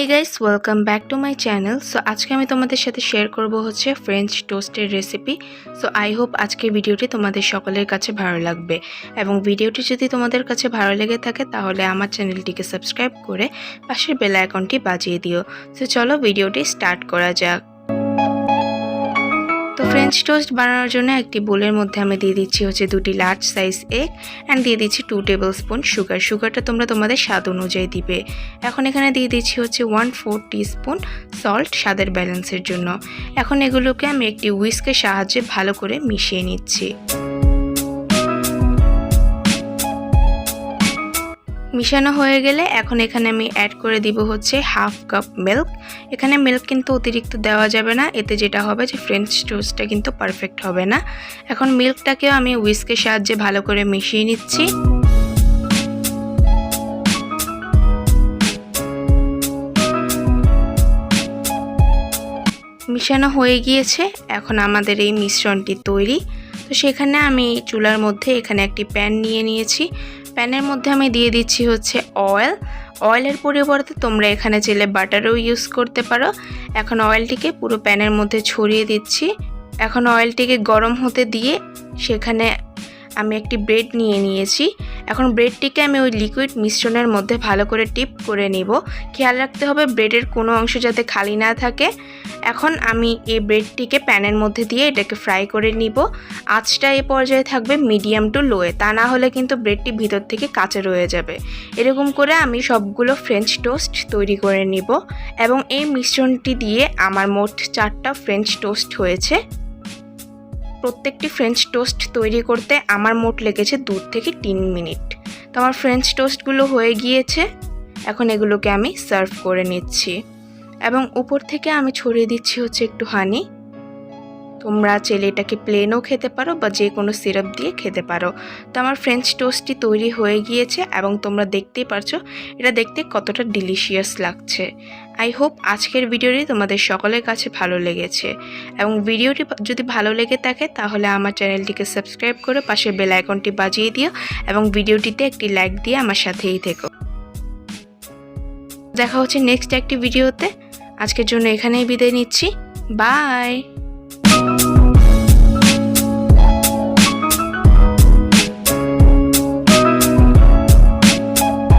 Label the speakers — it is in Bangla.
Speaker 1: Hey guys welcome back to my channel. So आज के तुम्हारे साथे शेयर करब होच्छे French toaster recipe. So I hope आज के भिडियोटी तुम्हारे सकलेर काछे भालो लागबे एबं भिडियोटी यदि तुम्हादेर काछे भालो लेगे थाके ताहले आमार चैनलटिके सबस्क्राइब करे पाशेर बेल आइकनटी बाजिए दिओ। सो चलो भिडियोटी स्टार्ट करा जाक। तो फ्रेंच टोस्ट बनानोर जोन्नो एकटी बोलेर मध्ये आमि दिए दिচ্ছি হচ্ছে দুটি লার্জ সাইজ এগ এন্ড দিয়ে দিচ্ছি 2 টেবিলস্পুন সুগার। সুগারটা তোমরা তোমাদের স্বাদ অনুযায়ী দিবে। এখন এখানে দিয়ে দিচ্ছি হচ্ছে 1/4 টিস্পুন সল্ট স্বাদের ব্যালেন্সের জন্য। এখন এগুলোকে আমি একটি হুইস্কের সাহায্যে ভালো করে মিশিয়ে নিচ্ছি। मिशानो हो गेले एखन एखाने आमी ऐड करे दिब होच्छे हाफ कप मिल्क। एखाने मिल्क किन्तु अतिरिक्त देওয়া যাবে না, এতে যেটা হবে যে ফ্রেঞ্চ টোস্টটা কিন্তু পারফেক্ট হবে না। এখন মিল্কটাকে আমি হুইস্কের সাহায্যে ভালো করে মিশিয়ে নিচ্ছি। মিশানো হয়ে গিয়েছে, এখন আমাদের এই মিশ্রণটি তৈরি। তো সেখানে আমি চুলার মধ্যে এখানে একটি প্যান নিয়ে নিয়েছি। প্যানের মধ্যে আমি দিয়ে দিচ্ছি হচ্ছে অয়েল। অয়েলের পরিবর্তে তোমরা এখানে চাইলে বাটারও ইউজ করতে পারো। এখন অয়েলটিকে পুরো প্যানের মধ্যে ছড়িয়ে দিচ্ছি। এখন অয়েলটিকে গরম হতে দিয়ে সেখানে আমি একটি ব্রেড নিয়ে নিয়েছি। এখন ব্রেডটিকে আমি ওই লিকুইড মিশ্রণের মধ্যে ভালো করে টিপ করে নিব। খেয়াল রাখতে হবে ব্রেডের কোনো অংশ যাতে খালি না থাকে। এখন আমি এই ব্রেডটিকে প্যানের মধ্যে দিয়ে এটাকে ফ্রাই করে নিব। আঁচটা এই পর্যায়ে থাকবে মিডিয়াম টু লোয়ে, তা না হলে কিন্তু ব্রেডটি ভিতর থেকে কাঁচা রয়ে যাবে। এরকম করে আমি সবগুলো ফ্রেঞ্চ টোস্ট তৈরি করে নিব এবং এই মিশ্রণটি দিয়ে আমার মোট 4টা ফ্রেঞ্চ টোস্ট হয়েছে। প্রত্যেকটি ফ্রেঞ্চ টোস্ট তৈরি করতে আমার মোট লেগেছে 2 থেকে 3 মিনিট। তো আমার ফ্রেঞ্চ টোস্টগুলো হয়ে গিয়েছে। এখন এগুলোকে আমি সার্ভ করে নিচ্ছি এবং উপর থেকে আমি ছড়িয়ে দিচ্ছি হচ্ছে একটু হানি। তোমরা চাইলে এটাকে প্লেনও খেতে পারো বা যে কোনো সিরাপ দিয়ে খেতে পারো। তো আমার ফ্রেঞ্চ টোস্টটি তৈরি হয়ে গিয়েছে এবং তোমরা দেখতেই পারছো এটা দেখতে কতটা ডিলিশিয়াস লাগছে। আই হোপ আজকের ভিডিওটি তোমাদের সকলের কাছে ভালো লেগেছে এবং ভিডিওটি যদি ভালো লেগে থাকে তাহলে আমার চ্যানেলটিকে সাবস্ক্রাইব করে পাশে বেল আইকনটি বাজিয়ে দিও এবং ভিডিওটিতে একটি লাইক দিয়ে আমার সাথেই থেকো। দেখা হচ্ছে নেক্সট একটি ভিডিওতে। আজকের জন্য এখানেই বিদায় নিচ্ছি। বাই।